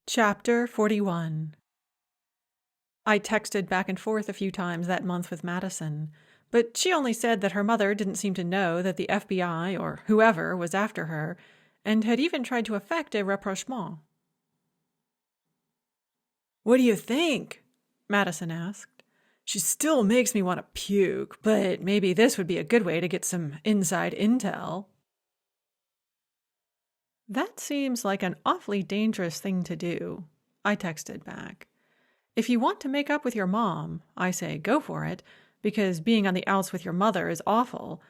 Chapter 41. I texted back and forth a few times that month with Madison, but she only said that her mother didn't seem to know that the FBI or whoever was after her, and had even tried to effect a rapprochement. "What do you think?" Madison asked. "She still makes me want to puke, but maybe this would be a good way to get some inside intel." "That seems like an awfully dangerous thing to do," I texted back. "If you want to make up with your mom, I say go for it, because being on the outs with your mother is awful.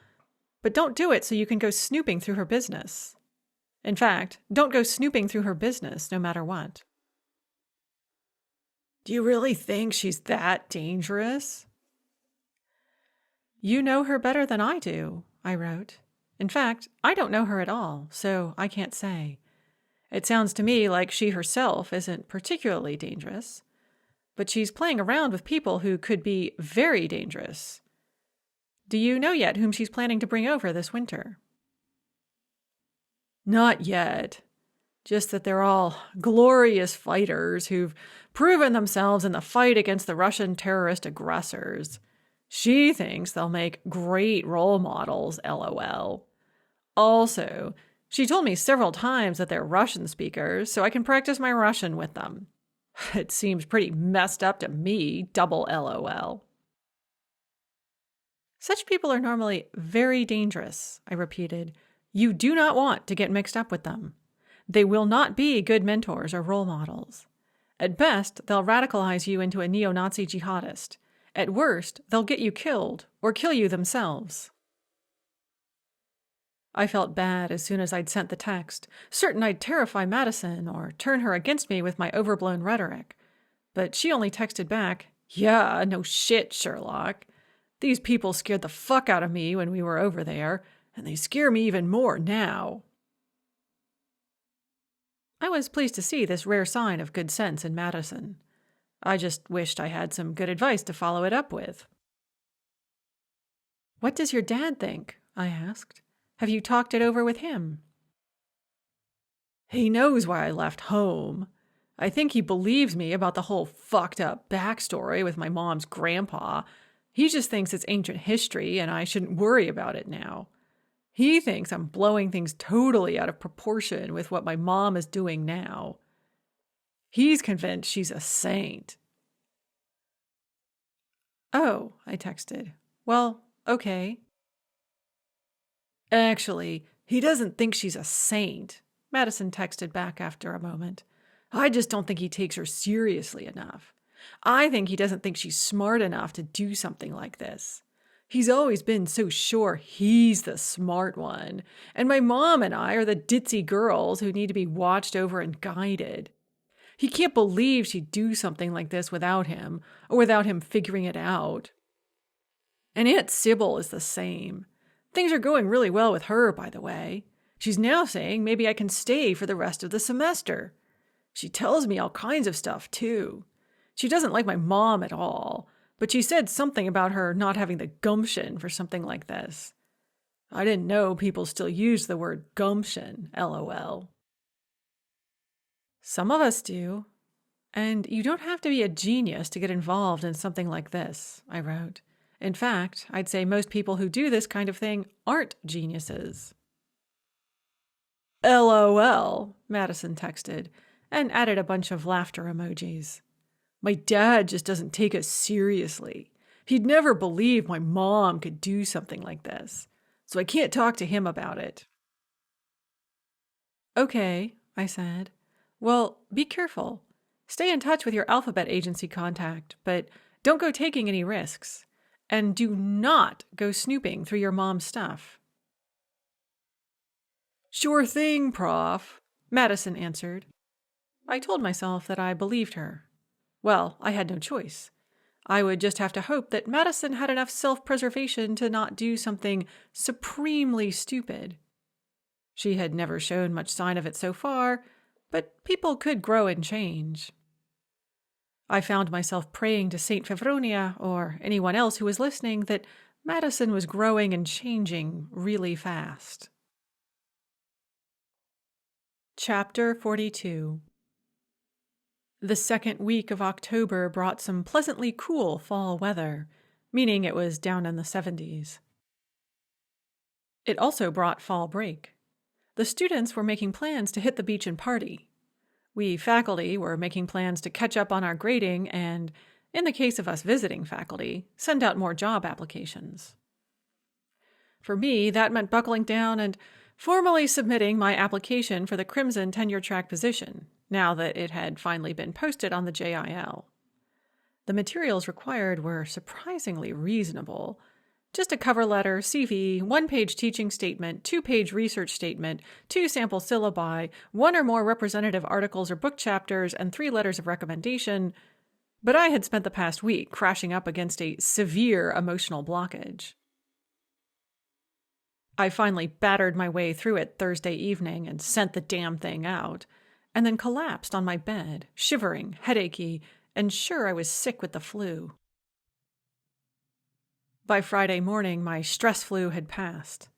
But don't do it so you can go snooping through her business. In fact, don't go snooping through her business no matter what." "Do you really think she's that dangerous?" "You know her better than I do," I wrote. "In fact, I don't know her at all, so I can't say. It sounds to me like she herself isn't particularly dangerous, but she's playing around with people who could be very dangerous. Do you know yet whom she's planning to bring over this winter?" "Not yet. Just that they're all glorious fighters who've proven themselves in the fight against the Russian terrorist aggressors. She thinks they'll make great role models, LOL. Also, she told me several times that they're Russian speakers, so I can practice my Russian with them. It seems pretty messed up to me, double LOL." "Such people are normally very dangerous," I repeated. "You do not want to get mixed up with them. They will not be good mentors or role models. At best, they'll radicalize you into a neo-Nazi jihadist. At worst, they'll get you killed or kill you themselves." I felt bad as soon as I'd sent the text, certain I'd terrify Madison or turn her against me with my overblown rhetoric. But she only texted back, "Yeah, no shit, Sherlock. These people scared the fuck out of me when we were over there, and they scare me even more now." I was pleased to see this rare sign of good sense in Madison. I just wished I had some good advice to follow it up with. "What does your dad think?" I asked. "Have you talked it over with him?" "He knows why I left home. I think he believes me about the whole fucked up backstory with my mom's grandpa. He just thinks it's ancient history and I shouldn't worry about it now. He thinks I'm blowing things totally out of proportion with what my mom is doing now. He's convinced she's a saint." "Oh," I texted. "Well, okay." "Actually, he doesn't think she's a saint," Madison texted back after a moment. "I just don't think he takes her seriously enough. I think he doesn't think she's smart enough to do something like this. He's always been so sure he's the smart one, and my mom and I are the ditzy girls who need to be watched over and guided. He can't believe she'd do something like this without him, or without him figuring it out. And Aunt Sybil is the same. Things are going really well with her, by the way. She's now saying maybe I can stay for the rest of the semester. She tells me all kinds of stuff, too. She doesn't like my mom at all, but she said something about her not having the gumption for something like this. I didn't know people still used the word gumption, LOL. "Some of us do. And you don't have to be a genius to get involved in something like this," I wrote. "In fact, I'd say most people who do this kind of thing aren't geniuses." "LOL," Madison texted, and added a bunch of laughter emojis. "My dad just doesn't take us seriously. He'd never believe my mom could do something like this, so I can't talk to him about it." "Okay," I said. "Well, be careful. Stay in touch with your alphabet agency contact, but don't go taking any risks. And do not go snooping through your mom's stuff." "Sure thing, Prof," Madison answered. I told myself that I believed her. Well, I had no choice. I would just have to hope that Madison had enough self-preservation to not do something supremely stupid. She had never shown much sign of it so far, but people could grow and change. I found myself praying to Saint Fevronia or anyone else who was listening that Madison was growing and changing really fast. Chapter 42. The second week of October brought some pleasantly cool fall weather, meaning it was down in the 70s. It also brought fall break. The students were making plans to hit the beach and party. We faculty were making plans to catch up on our grading and, in the case of us visiting faculty, send out more job applications. For me, that meant buckling down and formally submitting my application for the Crimson tenure-track position, now that it had finally been posted on the JIL. The materials required were surprisingly reasonable. Just a cover letter, CV, 1-page teaching statement, 2-page research statement, 2 sample syllabi, 1 or more representative articles or book chapters, and 3 letters of recommendation. But I had spent the past week crashing up against a severe emotional blockage. I finally battered my way through it Thursday evening and sent the damn thing out, and then collapsed on my bed, shivering, headachy, and sure I was sick with the flu. By Friday morning, my stress flu had passed.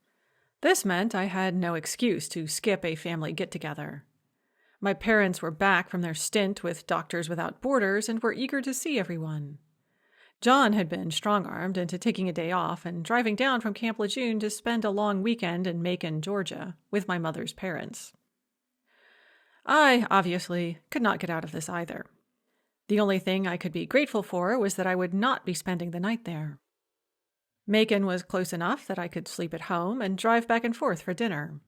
This meant I had no excuse to skip a family get-together. My parents were back from their stint with Doctors Without Borders and were eager to see everyone. John had been strong-armed into taking a day off and driving down from Camp Lejeune to spend a long weekend in Macon, Georgia, with my mother's parents. I, obviously, could not get out of this either. The only thing I could be grateful for was that I would not be spending the night there. Macon was close enough that I could sleep at home and drive back and forth for dinner.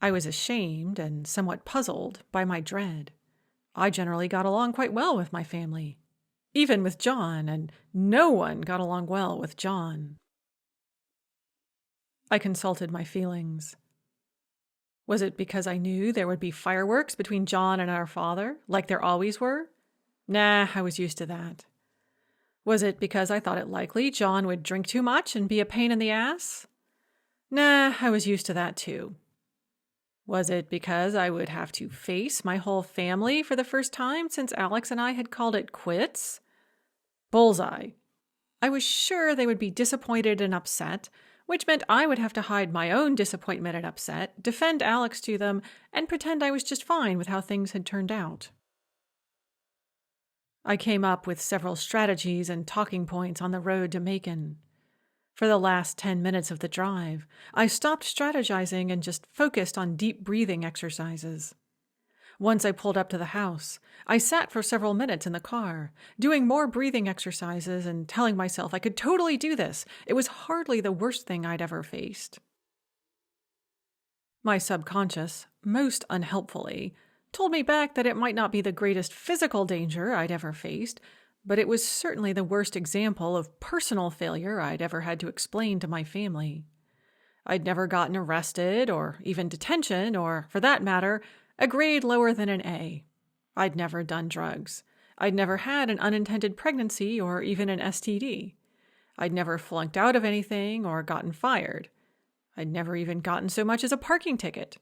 I was ashamed and somewhat puzzled by my dread. I generally got along quite well with my family, even with John, and no one got along well with John. I consulted my feelings. Was it because I knew there would be fireworks between John and our father, like there always were? Nah, I was used to that. Was it because I thought it likely John would drink too much and be a pain in the ass? Nah, I was used to that too. Was it because I would have to face my whole family for the first time since Alex and I had called it quits? Bullseye. I was sure they would be disappointed and upset, which meant I would have to hide my own disappointment and upset, defend Alex to them, and pretend I was just fine with how things had turned out. I came up with several strategies and talking points on the road to Macon. For the last 10 minutes of the drive, I stopped strategizing and just focused on deep breathing exercises. Once I pulled up to the house, I sat for several minutes in the car, doing more breathing exercises and telling myself I could totally do this. It was hardly the worst thing I'd ever faced. My subconscious, most unhelpfully, told me back that it might not be the greatest physical danger I'd ever faced, but it was certainly the worst example of personal failure I'd ever had to explain to my family. I'd never gotten arrested or even detention or, for that matter, a grade lower than an A. I'd never done drugs. I'd never had an unintended pregnancy or even an STD. I'd never flunked out of anything or gotten fired. I'd never even gotten so much as a parking ticket.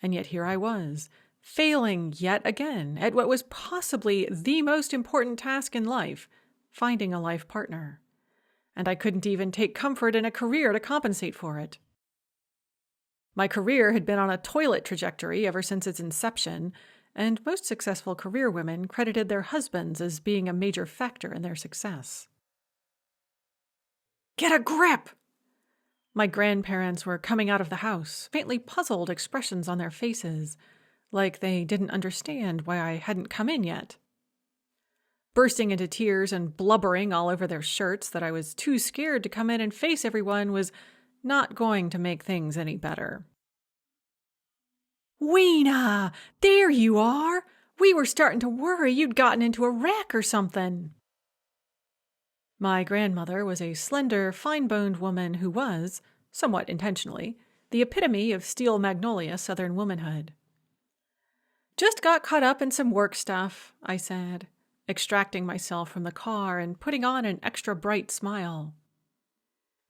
And yet here I was, failing yet again at what was possibly the most important task in life, finding a life partner. And I couldn't even take comfort in a career to compensate for it. My career had been on a toilet trajectory ever since its inception, and most successful career women credited their husbands as being a major factor in their success. Get a grip! My grandparents were coming out of the house, faintly puzzled expressions on their faces, like they didn't understand why I hadn't come in yet. Bursting into tears and blubbering all over their shirts that I was too scared to come in and face everyone was not going to make things any better. Weena, there you are! We were starting to worry you'd gotten into a wreck or something. My grandmother was a slender, fine-boned woman who was, somewhat intentionally, the epitome of steel magnolia Southern womanhood. Just got caught up in some work stuff, I said, extracting myself from the car and putting on an extra bright smile.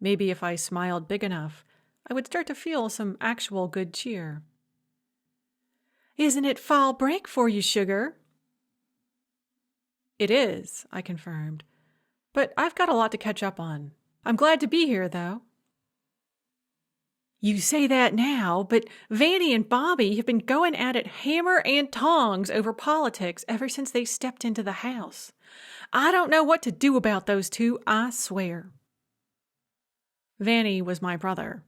Maybe if I smiled big enough, I would start to feel some actual good cheer. Isn't it fall break for you, sugar? It is, I confirmed. But I've got a lot to catch up on. I'm glad to be here, though. You say that now, but Vanny and Bobby have been going at it hammer and tongs over politics ever since they stepped into the house. I don't know what to do about those two, I swear. Vanny was my brother.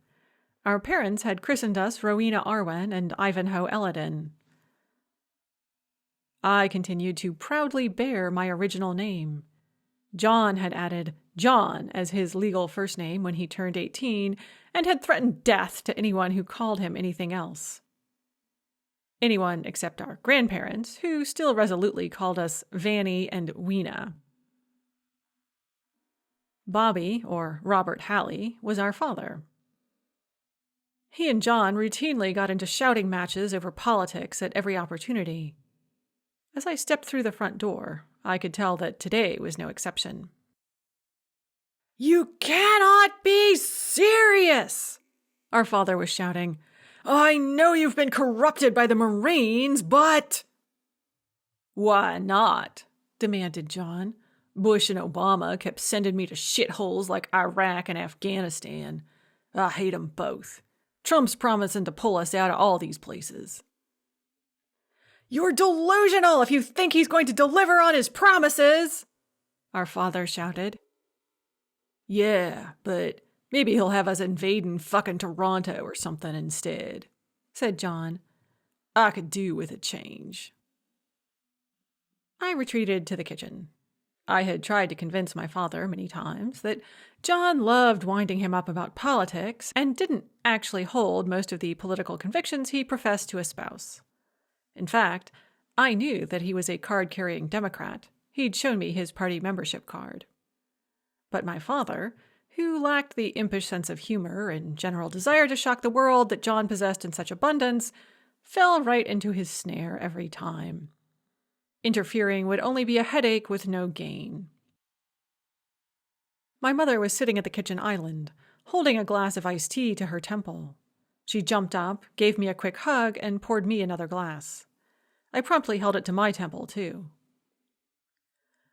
Our parents had christened us Rowena Arwen and Ivanhoe Elodin. I continued to proudly bear my original name. John had added John as his legal first name when he turned 18 and had threatened death to anyone who called him anything else. Anyone except our grandparents, who still resolutely called us Vanny and Weena. Bobby, or Robert Halley, was our father. He and John routinely got into shouting matches over politics at every opportunity. As I stepped through the front door, I could tell that today was no exception. You cannot be serious! Our father was shouting. I know you've been corrupted by the Marines, but... Why not? Demanded John. Bush and Obama kept sending me to shitholes like Iraq and Afghanistan. I hate 'em both. Trump's promising to pull us out of all these places. You're delusional if you think he's going to deliver on his promises, our father shouted. Yeah, but maybe he'll have us invading fucking Toronto or something instead, said John. I could do with a change. I retreated to the kitchen. I had tried to convince my father many times that John loved winding him up about politics and didn't actually hold most of the political convictions he professed to espouse. In fact, I knew that he was a card-carrying Democrat. He'd shown me his party membership card. But my father, who lacked the impish sense of humor and general desire to shock the world that John possessed in such abundance, fell right into his snare every time. Interfering would only be a headache with no gain. My mother was sitting at the kitchen island, holding a glass of iced tea to her temple. She jumped up, gave me a quick hug, and poured me another glass. I promptly held it to my temple, too.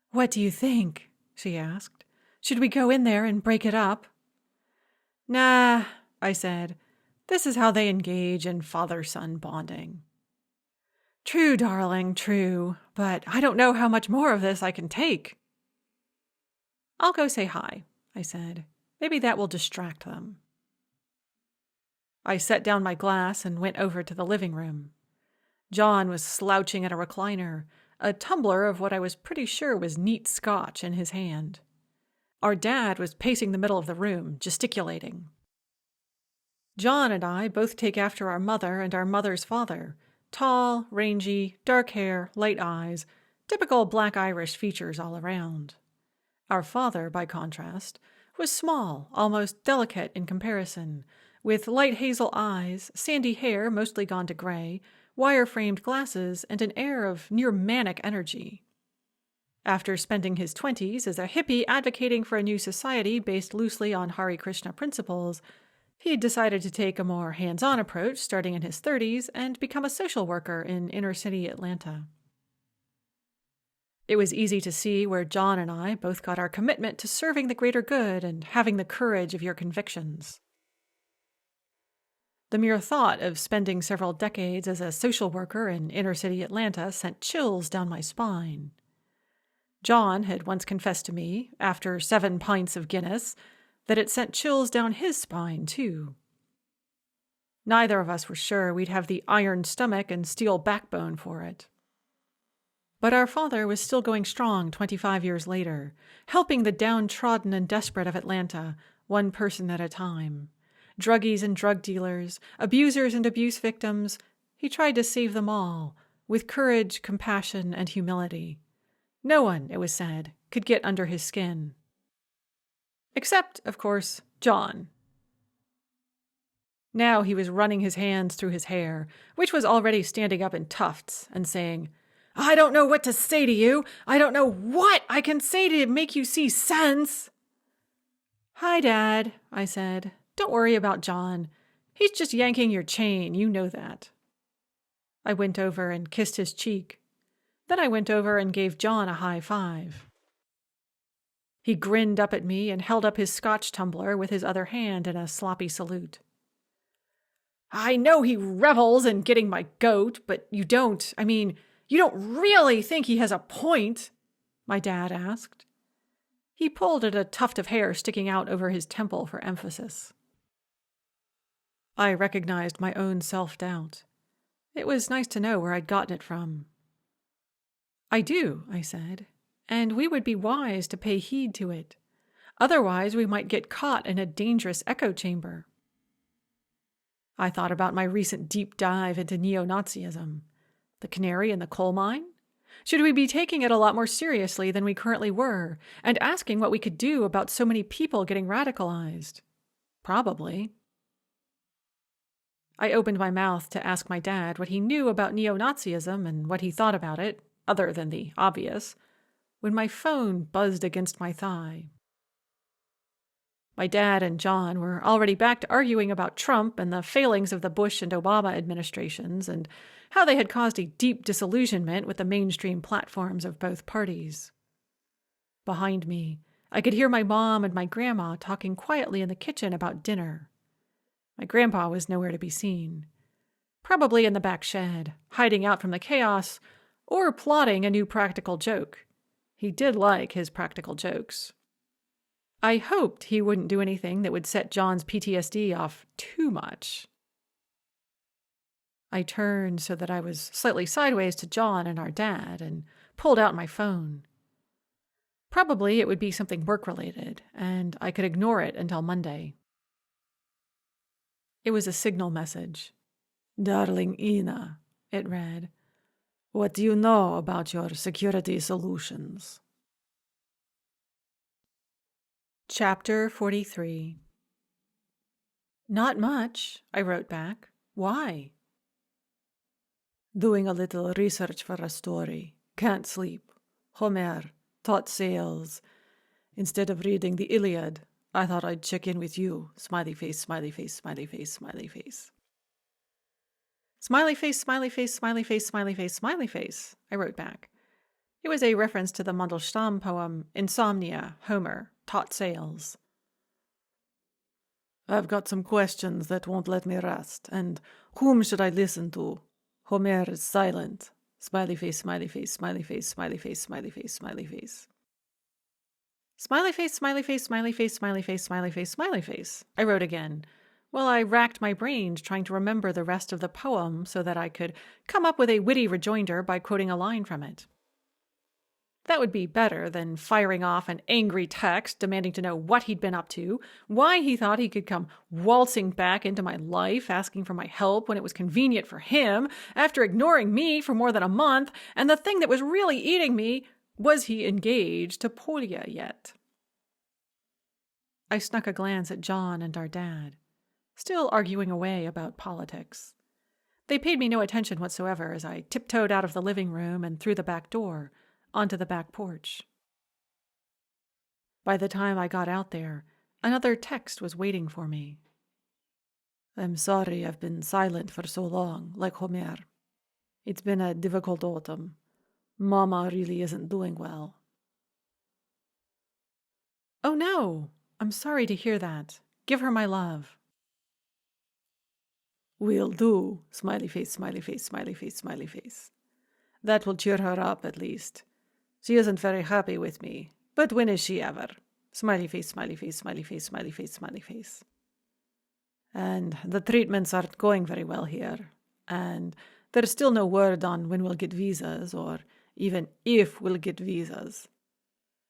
What do you think? She asked. Should we go in there and break it up? Nah, I said. This is how they engage in father-son bonding. True, darling, true, but I don't know how much more of this I can take. I'll go say hi, I said. Maybe that will distract them. I set down my glass and went over to the living room. John was slouching at a recliner, a tumbler of what I was pretty sure was neat scotch in his hand. Our dad was pacing the middle of the room, gesticulating. John and I both take after our mother and our mother's father. Tall, rangy, dark hair, light eyes, typical black Irish features all around. Our father, by contrast, was small, almost delicate in comparison, with light hazel eyes, sandy hair mostly gone to gray, wire-framed glasses, and an air of near-manic energy. After spending his 20s as a hippie advocating for a new society based loosely on Hare Krishna principles, he'd decided to take a more hands-on approach starting in his 30s and become a social worker in inner-city Atlanta. It was easy to see where John and I both got our commitment to serving the greater good and having the courage of your convictions. The mere thought of spending several decades as a social worker in inner-city Atlanta sent chills down my spine. John had once confessed to me, after 7 pints of Guinness, that it sent chills down his spine, too. Neither of us were sure we'd have the iron stomach and steel backbone for it. But our father was still going strong 25 years later, helping the downtrodden and desperate of Atlanta, one person at a time. Druggies and drug dealers, abusers and abuse victims, he tried to save them all, with courage, compassion, and humility. No one, it was said, could get under his skin. Except, of course, John. Now he was running his hands through his hair, which was already standing up in tufts, and saying, I don't know what to say to you. I don't know what I can say to make you see sense. Hi, Dad, I said. Don't worry about John. He's just yanking your chain, you know that. I went over and kissed his cheek. Then I went over and gave John a high five. He grinned up at me and held up his scotch tumbler with his other hand in a sloppy salute. I know he revels in getting my goat, but you don't really think he has a point? My dad asked. He pulled at a tuft of hair sticking out over his temple for emphasis. I recognized my own self-doubt. It was nice to know where I'd gotten it from. I do, I said, and we would be wise to pay heed to it. Otherwise, we might get caught in a dangerous echo chamber. I thought about my recent deep dive into neo-Nazism. The canary in the coal mine? Should we be taking it a lot more seriously than we currently were, and asking what we could do about so many people getting radicalized? Probably. I opened my mouth to ask my dad what he knew about neo-Nazism and what he thought about it, other than the obvious, when my phone buzzed against my thigh. My dad and John were already back to arguing about Trump and the failings of the Bush and Obama administrations and how they had caused a deep disillusionment with the mainstream platforms of both parties. Behind me, I could hear my mom and my grandma talking quietly in the kitchen about dinner. My grandpa was nowhere to be seen. Probably in the back shed, hiding out from the chaos, or plotting a new practical joke. He did like his practical jokes. I hoped he wouldn't do anything that would set John's PTSD off too much. I turned so that I was slightly sideways to John and our dad and pulled out my phone. Probably it would be something work-related, and I could ignore it until Monday. It was a signal message. "Darling Ina," it read. "What do you know about your security solutions?" Chapter 43. "Not much," I wrote back. "Why?" "Doing a little research for a story. Can't sleep. Homer, taught sales. Instead of reading the Iliad, I thought I'd check in with you. Smiley face, smiley face, smiley face, smiley face." Smiley face, smiley face, smiley face, smiley face, smiley face, I wrote back. It was a reference to the Mandelstam poem Insomnia, Homer, Taught Sales. "I've got some questions that won't let me rest, and whom should I listen to? Homer is silent. Smiley face, smiley face, smiley face, smiley face, smiley face, smiley face." Smiley face, smiley face, smiley face, smiley face, smiley face, smiley face, I wrote again, while I racked my brains trying to remember the rest of the poem so that I could come up with a witty rejoinder by quoting a line from it. That would be better than firing off an angry text demanding to know what he'd been up to, why he thought he could come waltzing back into my life asking for my help when it was convenient for him, after ignoring me for more than a month, and the thing that was really eating me, was he engaged to Polya yet? I snuck a glance at John and our dad, still arguing away about politics. They paid me no attention whatsoever as I tiptoed out of the living room and through the back door, onto the back porch. By the time I got out there, another text was waiting for me. "I'm sorry I've been silent for so long, like Homer. It's been a difficult autumn. Mama really isn't doing well." "Oh no, I'm sorry to hear that. Give her my love." "Will do, smiley face, smiley face, smiley face, smiley face. That will cheer her up at least. She isn't very happy with me, but when is she ever? Smiley face, smiley face, smiley face, smiley face, smiley face. And the treatments aren't going very well here, and there's still no word on when we'll get visas, or even if we'll get visas.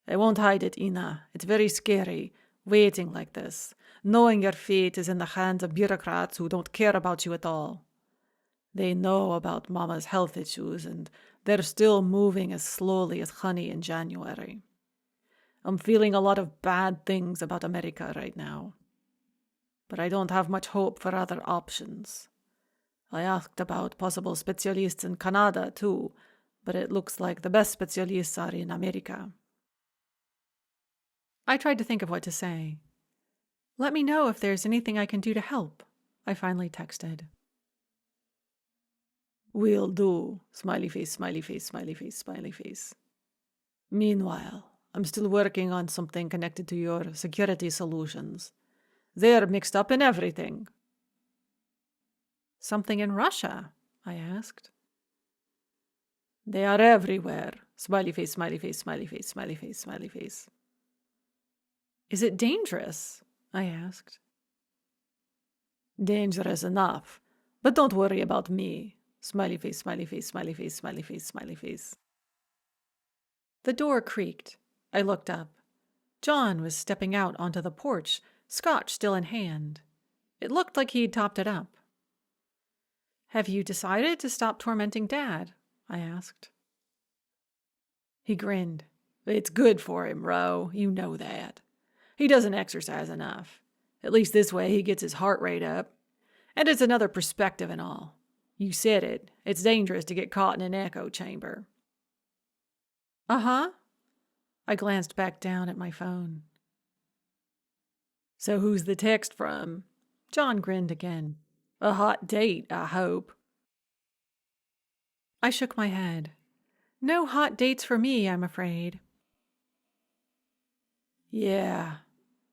I won't hide it, Ina. It's very scary, waiting like this, knowing your fate is in the hands of bureaucrats who don't care about you at all. They know about Mama's health issues, and they're still moving as slowly as honey in January. I'm feeling a lot of bad things about America right now. But I don't have much hope for other options. I asked about possible specialists in Canada, too, but it looks like the best specialists are in America." I tried to think of what to say. "Let me know if there's anything I can do to help," I finally texted. "Will do, smiley face, smiley face, smiley face, smiley face. Meanwhile, I'm still working on something connected to your security solutions. They're mixed up in everything." Something in Russia? I asked. They are everywhere. Smiley face, smiley face, smiley face, smiley face, smiley face. Is it dangerous? I asked. Dangerous enough. But don't worry about me. Smiley face, smiley face, smiley face, smiley face, smiley face. The door creaked. I looked up. John was stepping out onto the porch, scotch still in hand. It looked like he'd topped it up. Have you decided to stop tormenting Dad? I asked. He grinned. It's good for him, Row. You know that. He doesn't exercise enough. At least this way he gets his heart rate up. And it's another perspective and all. You said it. It's dangerous to get caught in an echo chamber. Uh-huh. I glanced back down at my phone. So who's the text from? John grinned again. A hot date, I hope. I shook my head. No hot dates for me, I'm afraid. Yeah.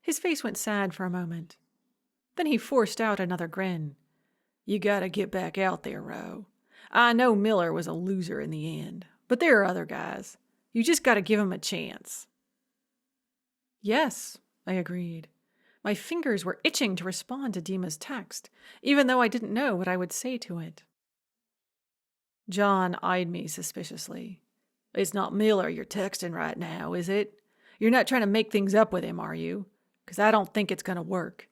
His face went sad for a moment. Then he forced out another grin. You gotta get back out there, Row. I know Miller was a loser in the end, but there are other guys. You just gotta give him a chance. Yes, I agreed. My fingers were itching to respond to Dima's text, even though I didn't know what I would say to it. John eyed me suspiciously. It's not Miller you're texting right now, is it? You're not trying to make things up with him, are you? 'Cause I don't think it's gonna work.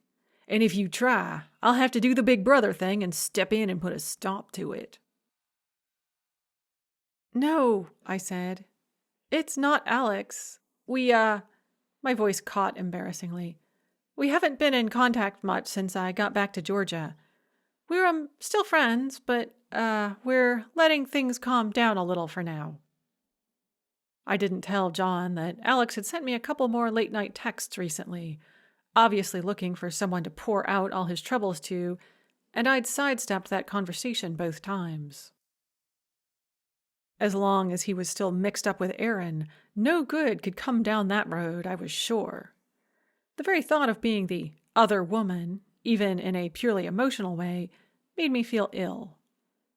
And if you try, I'll have to do the big brother thing and step in and put a stop to it. No, I said. It's not Alex. My voice caught embarrassingly. We haven't been in contact much since I got back to Georgia. We're, still friends, but, we're letting things calm down a little for now. I didn't tell John that Alex had sent me a couple more late-night texts recently, obviously looking for someone to pour out all his troubles to, and I'd sidestepped that conversation both times. As long as he was still mixed up with Aaron, no good could come down that road, I was sure. The very thought of being the other woman, even in a purely emotional way, made me feel ill.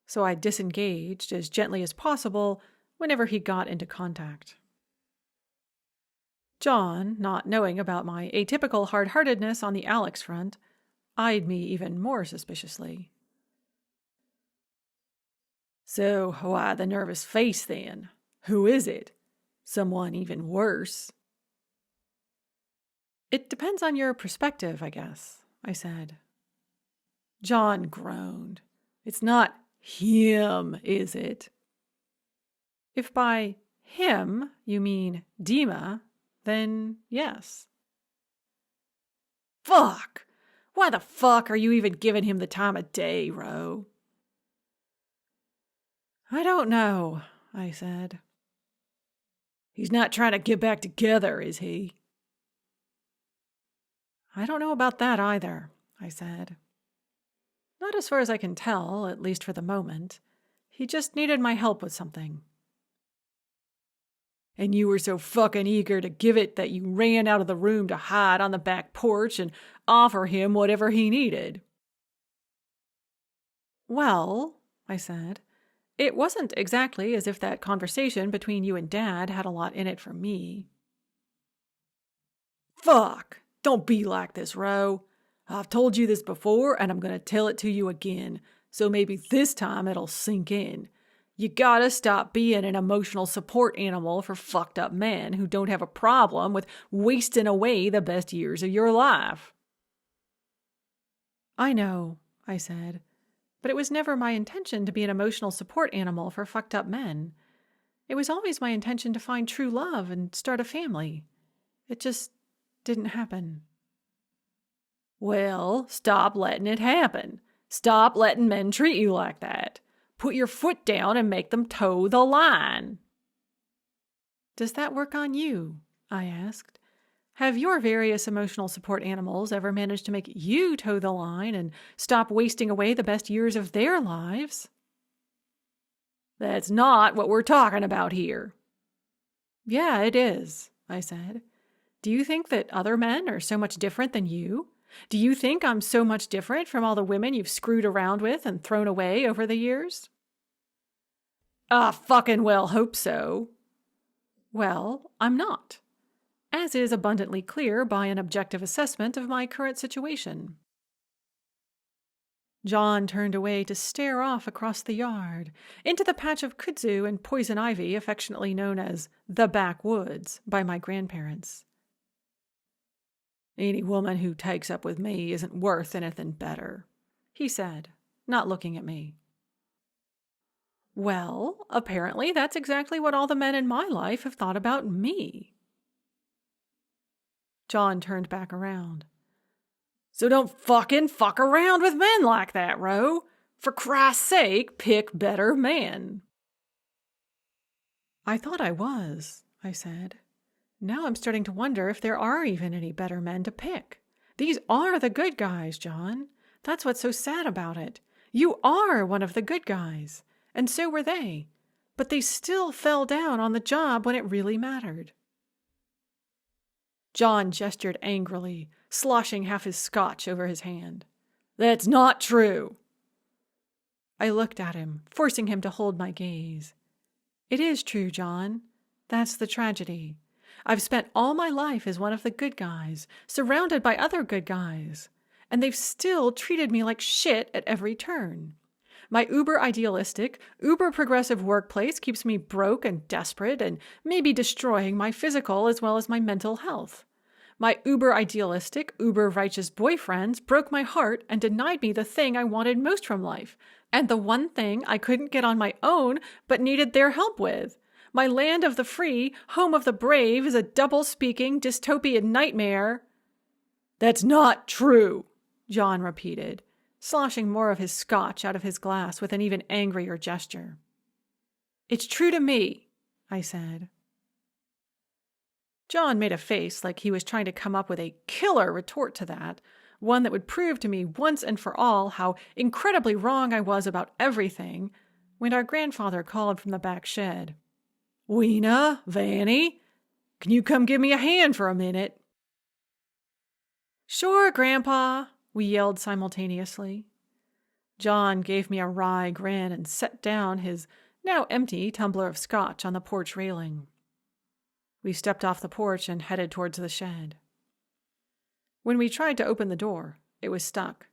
So I disengaged as gently as possible whenever he got into contact. John, not knowing about my atypical hard-heartedness on the Alex front, eyed me even more suspiciously. So, why the nervous face then? Who is it? Someone even worse? It depends on your perspective, I guess, I said. John groaned. It's not him, is it? If by him you mean Dima, then yes. Fuck! Why the fuck are you even giving him the time of day, Ro? I don't know, I said. He's not trying to get back together, is he? I don't know about that either, I said. Not as far as I can tell, at least for the moment. He just needed my help with something. And you were so fucking eager to give it that you ran out of the room to hide on the back porch and offer him whatever he needed. Well, I said, it wasn't exactly as if that conversation between you and Dad had a lot in it for me. Fuck! Don't be like this, Ro. I've told you this before, and I'm going to tell it to you again, so maybe this time it'll sink in. You gotta stop being an emotional support animal for fucked up men who don't have a problem with wasting away the best years of your life. I know, I said, but it was never my intention to be an emotional support animal for fucked up men. It was always my intention to find true love and start a family. It just didn't happen. Well, stop letting it happen. Stop letting men treat you like that. Put your foot down and make them toe the line. Does that work on you? I asked. Have your various emotional support animals ever managed to make you toe the line and stop wasting away the best years of their lives? That's not what we're talking about here. Yeah, it is, I said. Do you think that other men are so much different than you? Do you think I'm so much different from all the women you've screwed around with and thrown away over the years? I fucking well hope so. Well, I'm not, as is abundantly clear by an objective assessment of my current situation. John turned away to stare off across the yard, into the patch of kudzu and poison ivy affectionately known as the backwoods by my grandparents. Any woman who takes up with me isn't worth anything better, he said, not looking at me. Well, apparently that's exactly what all the men in my life have thought about me. John turned back around. So don't fucking fuck around with men like that, Ro. For Christ's sake, pick better men. I thought I was, I said. Now I'm starting to wonder if there are even any better men to pick. These are the good guys, John. That's what's so sad about it. You are one of the good guys, and so were they. But they still fell down on the job when it really mattered. John gestured angrily, sloshing half his scotch over his hand. That's not true. I looked at him, forcing him to hold my gaze. It is true, John. That's the tragedy. I've spent all my life as one of the good guys, surrounded by other good guys, and they've still treated me like shit at every turn. My uber-idealistic, uber-progressive workplace keeps me broke and desperate and maybe destroying my physical as well as my mental health. My uber-idealistic, uber-righteous boyfriends broke my heart and denied me the thing I wanted most from life, and the one thing I couldn't get on my own but needed their help with. My land of the free, home of the brave is a double-speaking, dystopian nightmare. That's not true, John repeated, sloshing more of his scotch out of his glass with an even angrier gesture. It's true to me, I said. John made a face like he was trying to come up with a killer retort to that, one that would prove to me once and for all how incredibly wrong I was about everything, when our grandfather called from the back shed. Weena, Vanny, can you come give me a hand for a minute? Sure, Grandpa, we yelled simultaneously. John gave me a wry grin and set down his now empty tumbler of scotch on the porch railing. We stepped off the porch and headed towards the shed. When we tried to open the door, it was stuck.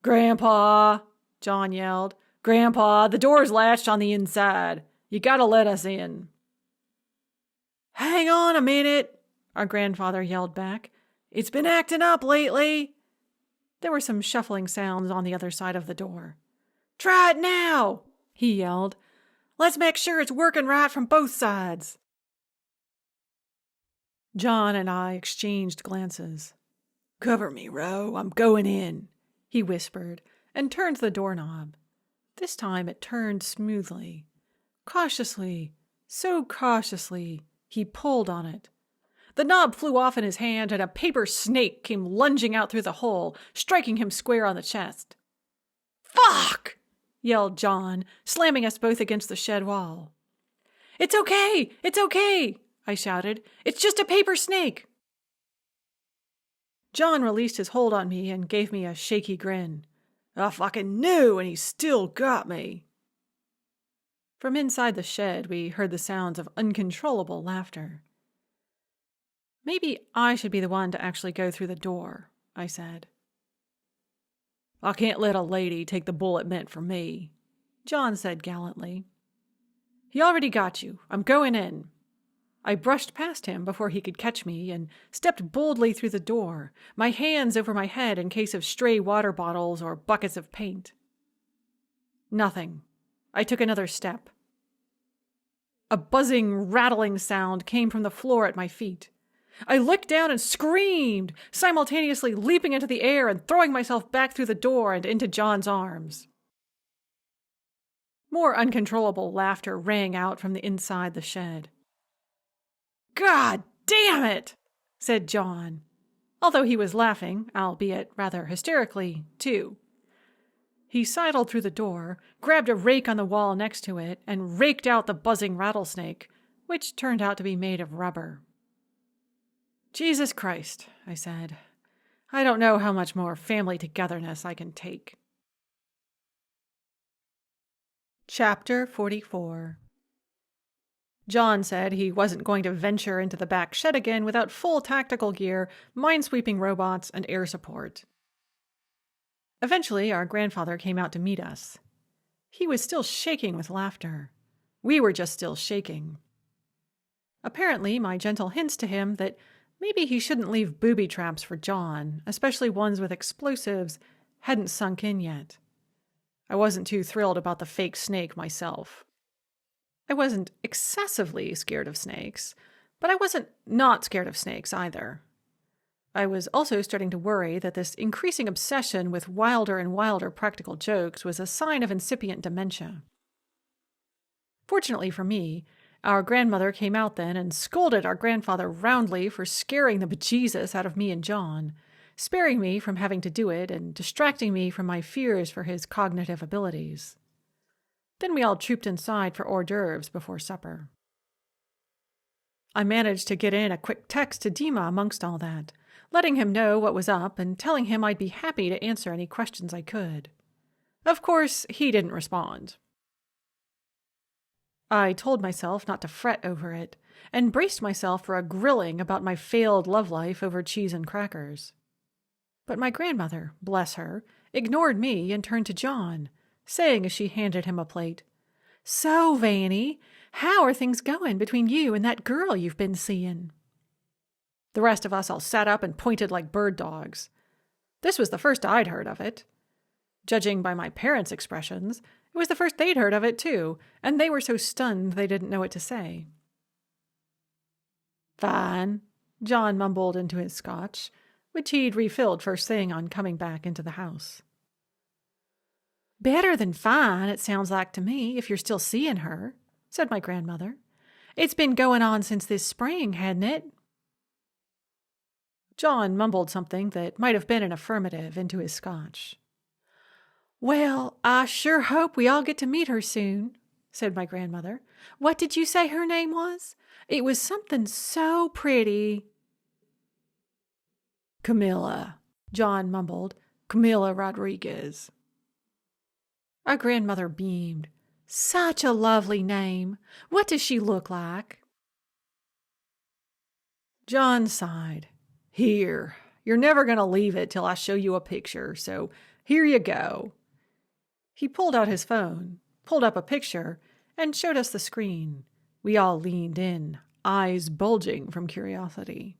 Grandpa, John yelled. Grandpa, the door's latched on the inside. You gotta let us in. Hang on a minute, our grandfather yelled back. It's been acting up lately. There were some shuffling sounds on the other side of the door. Try it now, he yelled. Let's make sure it's working right from both sides. John and I exchanged glances. Cover me, Ro, I'm going in, he whispered, and turned the doorknob. This time it turned smoothly. Cautiously, so cautiously, he pulled on it. The knob flew off in his hand, and a paper snake came lunging out through the hole, striking him square on the chest. Fuck! Yelled John, slamming us both against the shed wall. It's okay! It's okay! I shouted. It's just a paper snake! John released his hold on me and gave me a shaky grin. I fucking knew, and he still got me. From inside the shed, we heard the sounds of uncontrollable laughter. Maybe I should be the one to actually go through the door, I said. I can't let a lady take the bullet meant for me, John said gallantly. He already got you. I'm going in. I brushed past him before he could catch me and stepped boldly through the door, my hands over my head in case of stray water bottles or buckets of paint. Nothing. I took another step. A buzzing, rattling sound came from the floor at my feet. I looked down and screamed, simultaneously leaping into the air and throwing myself back through the door and into John's arms. More uncontrollable laughter rang out from the inside the shed. God damn it, said John, although he was laughing, albeit rather hysterically, too. He sidled through the door, grabbed a rake on the wall next to it, and raked out the buzzing rattlesnake, which turned out to be made of rubber. Jesus Christ, I said. I don't know how much more family togetherness I can take. Chapter 44. John said he wasn't going to venture into the back shed again without full tactical gear, minesweeping robots, and air support. Eventually, our grandfather came out to meet us. He was still shaking with laughter. We were just still shaking. Apparently, my gentle hints to him that maybe he shouldn't leave booby traps for John, especially ones with explosives, hadn't sunk in yet. I wasn't too thrilled about the fake snake myself. I wasn't excessively scared of snakes, but I wasn't not scared of snakes either. I was also starting to worry that this increasing obsession with wilder and wilder practical jokes was a sign of incipient dementia. Fortunately for me, our grandmother came out then and scolded our grandfather roundly for scaring the bejesus out of me and John, sparing me from having to do it and distracting me from my fears for his cognitive abilities. Then we all trooped inside for hors d'oeuvres before supper. I managed to get in a quick text to Dima amongst all that, letting him know what was up and telling him I'd be happy to answer any questions I could. Of course, he didn't respond. I told myself not to fret over it, and braced myself for a grilling about my failed love life over cheese and crackers. But my grandmother, bless her, ignored me and turned to John, saying as she handed him a plate, "So, Vanny, how are things going between you and that girl you've been seeing?" The rest of us all sat up and pointed like bird dogs. This was the first I'd heard of it. Judging by my parents' expressions, it was the first they'd heard of it too, and they were so stunned they didn't know what to say. "Fine," John mumbled into his scotch, which he'd refilled first thing on coming back into the house. "Better than fine, it sounds like to me, if you're still seeing her," said my grandmother. "It's been going on since this spring, hadn't it?" John mumbled something that might have been an affirmative into his scotch. "Well, I sure hope we all get to meet her soon," said my grandmother. "What did you say her name was? It was something so pretty." "Camilla," John mumbled. "Camilla Rodriguez." Our grandmother beamed. "Such a lovely name. What does she look like?" John sighed. "Here, you're never going to leave it till I show you a picture, so here you go." He pulled out his phone, pulled up a picture, and showed us the screen. We all leaned in, eyes bulging from curiosity.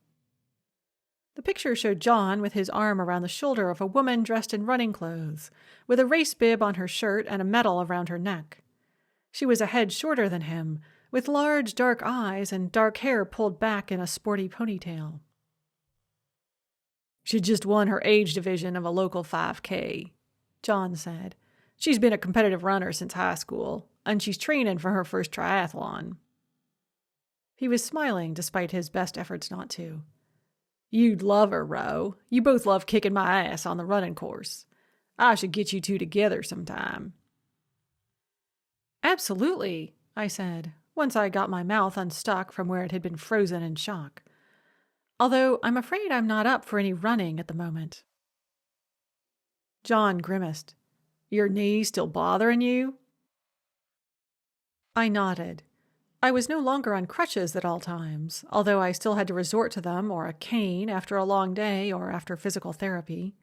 The picture showed John with his arm around the shoulder of a woman dressed in running clothes, with a race bib on her shirt and a medal around her neck. She was a head shorter than him, with large dark eyes and dark hair pulled back in a sporty ponytail. "She just won her age division of a local 5K, John said. "She's been a competitive runner since high school, and she's training for her first triathlon." He was smiling despite his best efforts not to. "You'd love her, Ro. You both love kicking my ass on the running course. I should get you two together sometime." "Absolutely," I said, once I got my mouth unstuck from where it had been frozen in shock. "Although I'm afraid I'm not up for any running at the moment." John grimaced. "Your knees still bothering you?" I nodded. I was no longer on crutches at all times, although I still had to resort to them or a cane after a long day or after physical therapy.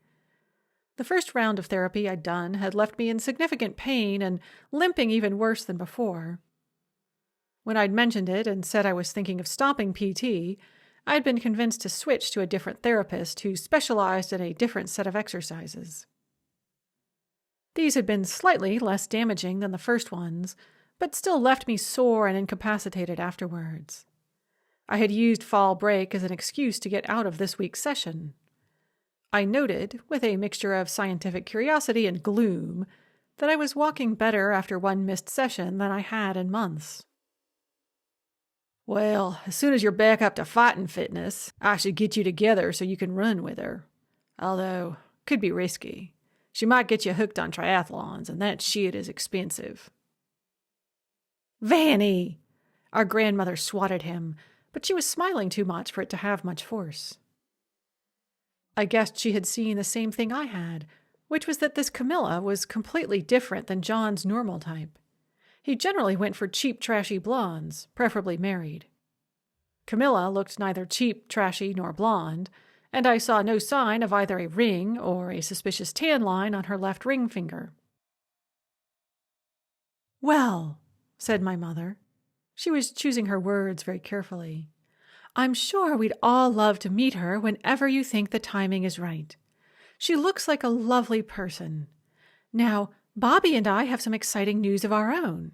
The first round of therapy I'd done had left me in significant pain and limping even worse than before. When I'd mentioned it and said I was thinking of stopping PT, I'd been convinced to switch to a different therapist who specialized in a different set of exercises. These had been slightly less damaging than the first ones, but still left me sore and incapacitated afterwards. I had used fall break as an excuse to get out of this week's session. I noted, with a mixture of scientific curiosity and gloom, that I was walking better after one missed session than I had in months. "Well, as soon as you're back up to fighting fitness, I should get you together so you can run with her. Although, could be risky. She might get you hooked on triathlons, and that shit is expensive." "Vanny!" Our grandmother swatted him, but she was smiling too much for it to have much force. I guessed she had seen the same thing I had, which was that this Camilla was completely different than John's normal type. He generally went for cheap, trashy blondes, preferably married. Camilla looked neither cheap, trashy, nor blonde, and I saw no sign of either a ring or a suspicious tan line on her left ring finger. "Well," said my mother. She was choosing her words very carefully. "I'm sure we'd all love to meet her whenever you think the timing is right. She looks like a lovely person. Now, Bobby and I have some exciting news of our own."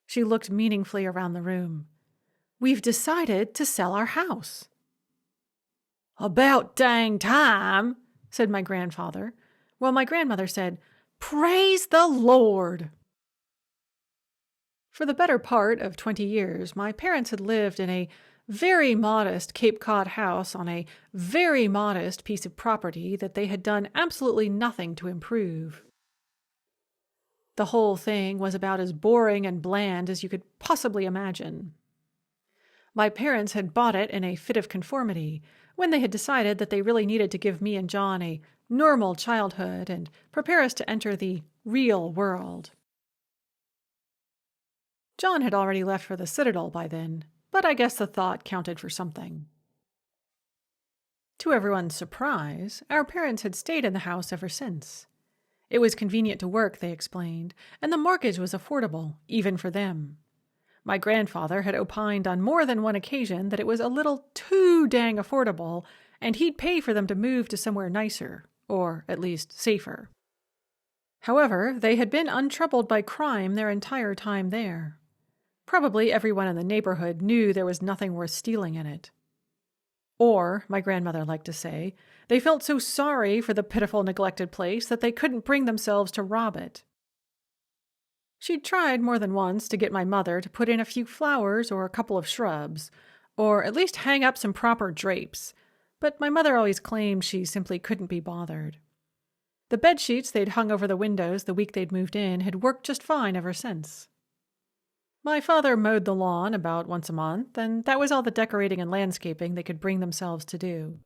She looked meaningfully around the room. "We've decided to sell our house." "About dang time," said my grandfather, while my grandmother said, "Praise the Lord." For the better part of 20 years, my parents had lived in a very modest Cape Cod house on a very modest piece of property that they had done absolutely nothing to improve. The whole thing was about as boring and bland as you could possibly imagine. My parents had bought it in a fit of conformity when they had decided that they really needed to give me and John a normal childhood and prepare us to enter the real world. John had already left for the Citadel by then, but I guess the thought counted for something. To everyone's surprise, our parents had stayed in the house ever since. It was convenient to work, they explained, and the mortgage was affordable, even for them. My grandfather had opined on more than one occasion that it was a little too dang affordable, and he'd pay for them to move to somewhere nicer, or at least safer. However, they had been untroubled by crime their entire time there. Probably everyone in the neighborhood knew there was nothing worth stealing in it. Or, my grandmother liked to say, they felt so sorry for the pitiful, neglected place that they couldn't bring themselves to rob it. She'd tried more than once to get my mother to put in a few flowers or a couple of shrubs, or at least hang up some proper drapes, but my mother always claimed she simply couldn't be bothered. The bedsheets they'd hung over the windows the week they'd moved in had worked just fine ever since. My father mowed the lawn about once a month, and that was all the decorating and landscaping they could bring themselves to do.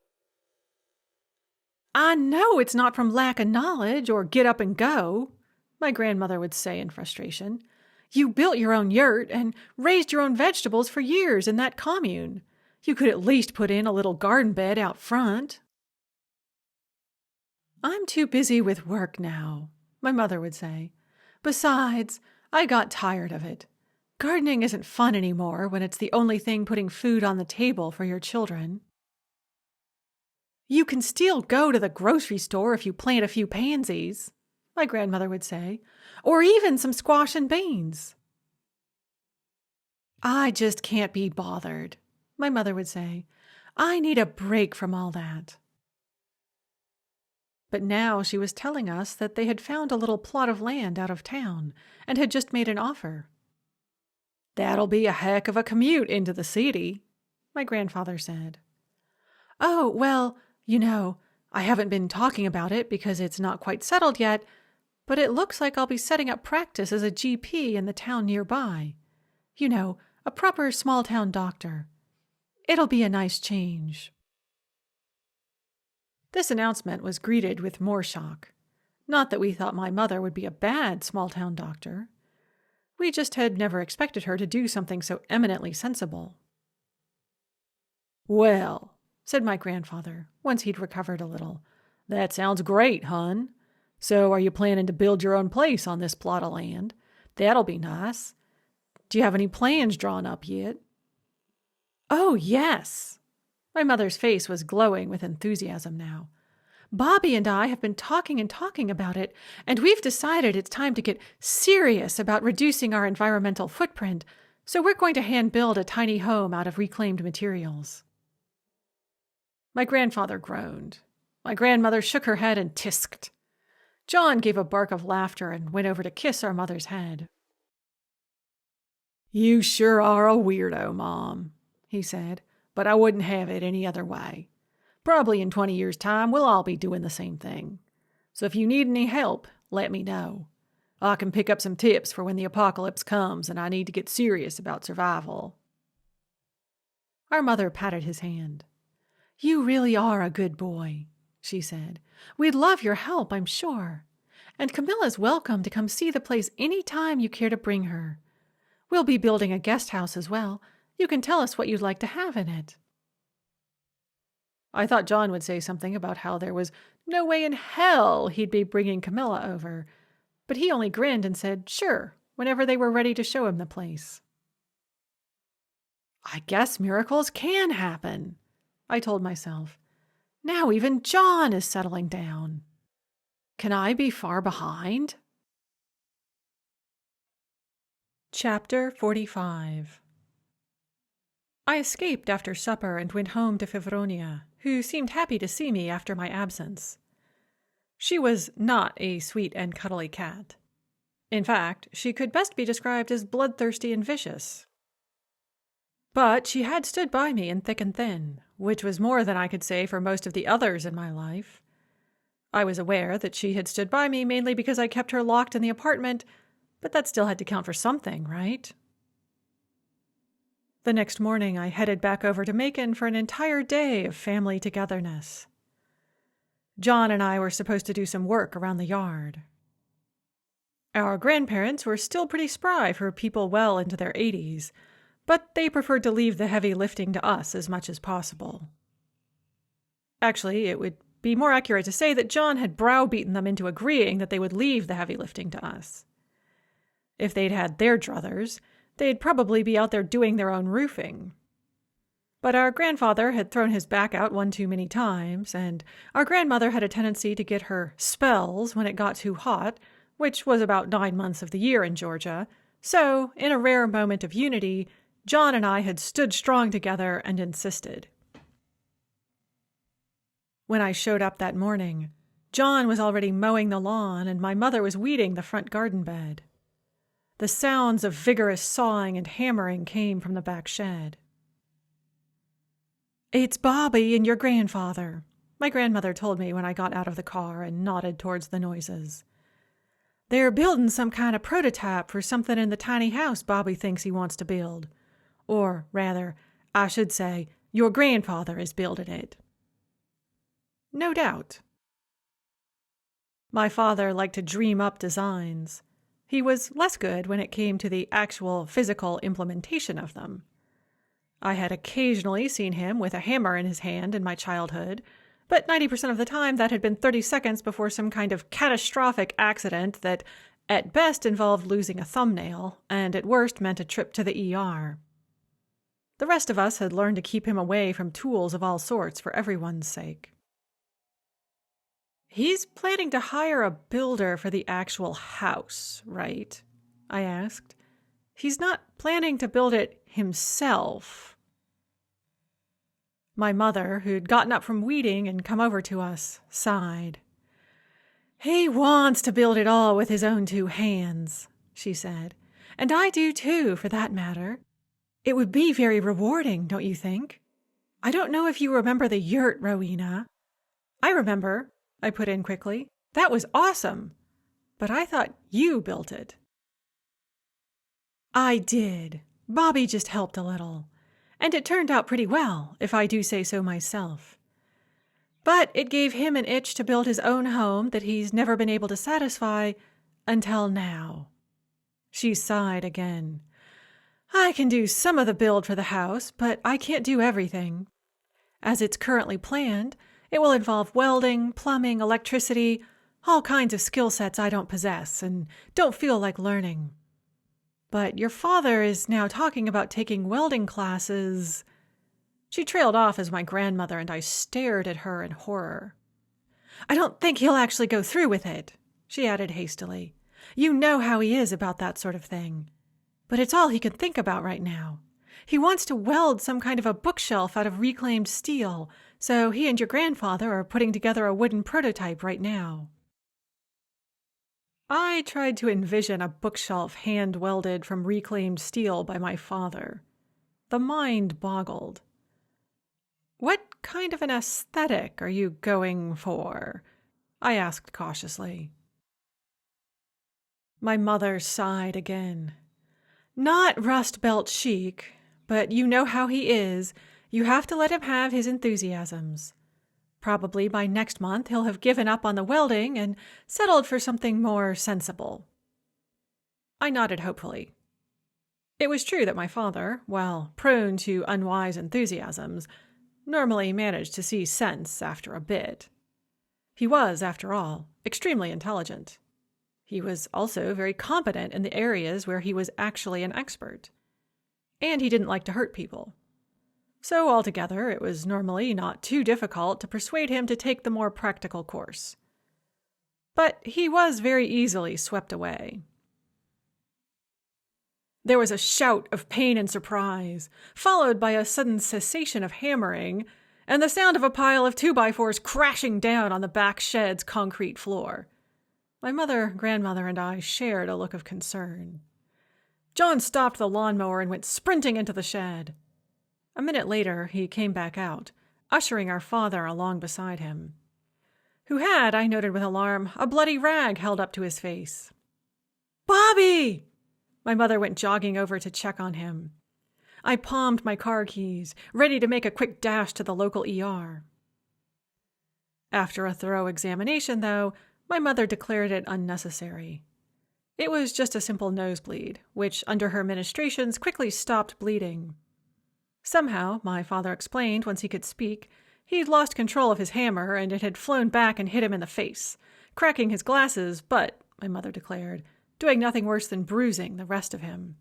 "I know it's not from lack of knowledge or get up and go," my grandmother would say in frustration. "You built your own yurt and raised your own vegetables for years in that commune. You could at least put in a little garden bed out front." "I'm too busy with work now," my mother would say. "Besides, I got tired of it. Gardening isn't fun anymore when it's the only thing putting food on the table for your children." "You can still go to the grocery store if you plant a few pansies," my grandmother would say, "or even some squash and beans." "I just can't be bothered," my mother would say. "I need a break from all that." But now she was telling us that they had found a little plot of land out of town and had just made an offer. "That'll be a heck of a commute into the city," my grandfather said. "Oh, well, I haven't been talking about it because it's not quite settled yet, but it looks like I'll be setting up practice as a GP in the town nearby. A proper small-town doctor. It'll be a nice change." This announcement was greeted with more shock. Not that we thought my mother would be a bad small-town doctor. We just had never expected her to do something so eminently sensible. "Well," said my grandfather, once he'd recovered a little, "that sounds great, hon. So are you planning to build your own place on this plot of land? That'll be nice. Do you have any plans drawn up yet?" "Oh, yes." My mother's face was glowing with enthusiasm now. "Bobby and I have been talking about it, and we've decided it's time to get serious about reducing our environmental footprint, so we're going to hand-build a tiny home out of reclaimed materials." My grandfather groaned. My grandmother shook her head and tisked. John gave a bark of laughter and went over to kiss our mother's head. "You sure are a weirdo, Mom," he said, "but I wouldn't have it any other way. Probably in 20 years' time, we'll all be doing the same thing. So if you need any help, let me know. I can pick up some tips for when the apocalypse comes and I need to get serious about survival." Our mother patted his hand. You really are a good boy, she said. We'd love your help, I'm sure. And Camilla's welcome to come see the place any time you care to bring her. We'll be building a guest house as well. You can tell us what you'd like to have in it. I thought John would say something about how there was no way in hell he'd be bringing Camilla over, but he only grinned and said, sure, whenever they were ready to show him the place. I guess miracles can happen, I told myself. Now even John is settling down. Can I be far behind? Chapter 45. I escaped after supper and went home to Fevronia, who seemed happy to see me after my absence. She was not a sweet and cuddly cat. In fact, she could best be described as bloodthirsty and vicious. But she had stood by me in thick and thin, which was more than I could say for most of the others in my life. I was aware that she had stood by me mainly because I kept her locked in the apartment, but that still had to count for something, right? The next morning, I headed back over to Macon for an entire day of family togetherness. John and I were supposed to do some work around the yard. Our grandparents were still pretty spry for people well into their 80s, but they preferred to leave the heavy lifting to us as much as possible. Actually, it would be more accurate to say that John had browbeaten them into agreeing that they would leave the heavy lifting to us. If they'd had their druthers, they'd probably be out there doing their own roofing. But our grandfather had thrown his back out one too many times, and our grandmother had a tendency to get her spells when it got too hot, which was about 9 months of the year in Georgia. So, in a rare moment of unity, John and I had stood strong together and insisted. When I showed up that morning, John was already mowing the lawn and my mother was weeding the front garden bed. The sounds of vigorous sawing and hammering came from the back shed. "It's Bobby and your grandfather," my grandmother told me when I got out of the car and nodded towards the noises. "They're building some kind of prototype for something in the tiny house Bobby thinks he wants to build. Or, rather, I should say, your grandfather is building it." No doubt. My father liked to dream up designs. He was less good when it came to the actual physical implementation of them. I had occasionally seen him with a hammer in his hand in my childhood, but 90% of the time that had been 30 seconds before some kind of catastrophic accident that at best involved losing a thumbnail and at worst meant a trip to the ER. The rest of us had learned to keep him away from tools of all sorts for everyone's sake. "He's planning to hire a builder for the actual house, right?" I asked. "He's not planning to build it himself." My mother, who'd gotten up from weeding and come over to us, sighed. "He wants to build it all with his own 2 hands, she said. "And I do too, for that matter. It would be very rewarding, don't you think? I don't know if you remember the yurt, Rowena." "I remember," I put in quickly. "That was awesome. But I thought you built it." "I did. Bobby just helped a little. And it turned out pretty well, if I do say so myself. But it gave him an itch to build his own home that he's never been able to satisfy until now." She sighed again. "I can do some of the build for the house, but I can't do everything. As it's currently planned, it will involve welding, plumbing, electricity, all kinds of skill sets I don't possess and don't feel like learning. But your father is now talking about taking welding classes." She trailed off as my grandmother and I stared at her in horror. "I don't think he'll actually go through with it," she added hastily. "You know how he is about that sort of thing. But it's all he can think about right now. He wants to weld some kind of a bookshelf out of reclaimed steel, so he and your grandfather are putting together a wooden prototype right now." I tried to envision a bookshelf hand-welded from reclaimed steel by my father. The mind boggled. "What kind of an aesthetic are you going for?" I asked cautiously. My mother sighed again. "Not Rust Belt chic, but you know how he is. You have to let him have his enthusiasms. Probably by next month he'll have given up on the welding and settled for something more sensible." I nodded hopefully. It was true that my father, while prone to unwise enthusiasms, normally managed to see sense after a bit. He was, after all, extremely intelligent. He was also very competent in the areas where he was actually an expert. And he didn't like to hurt people. So altogether, it was normally not too difficult to persuade him to take the more practical course. But he was very easily swept away. There was a shout of pain and surprise, followed by a sudden cessation of hammering, and the sound of a pile of 2x4s crashing down on the back shed's concrete floor. My mother, grandmother, and I shared a look of concern. John stopped the lawnmower and went sprinting into the shed. A minute later, he came back out, ushering our father along beside him, who had, I noted with alarm, a bloody rag held up to his face. "Bobby!" My mother went jogging over to check on him. I palmed my car keys, ready to make a quick dash to the local ER. After a thorough examination, though, my mother declared it unnecessary. It was just a simple nosebleed, which, under her ministrations, quickly stopped bleeding. Somehow, my father explained once he could speak, he'd lost control of his hammer and it had flown back and hit him in the face, cracking his glasses, but, my mother declared, doing nothing worse than bruising the rest of him.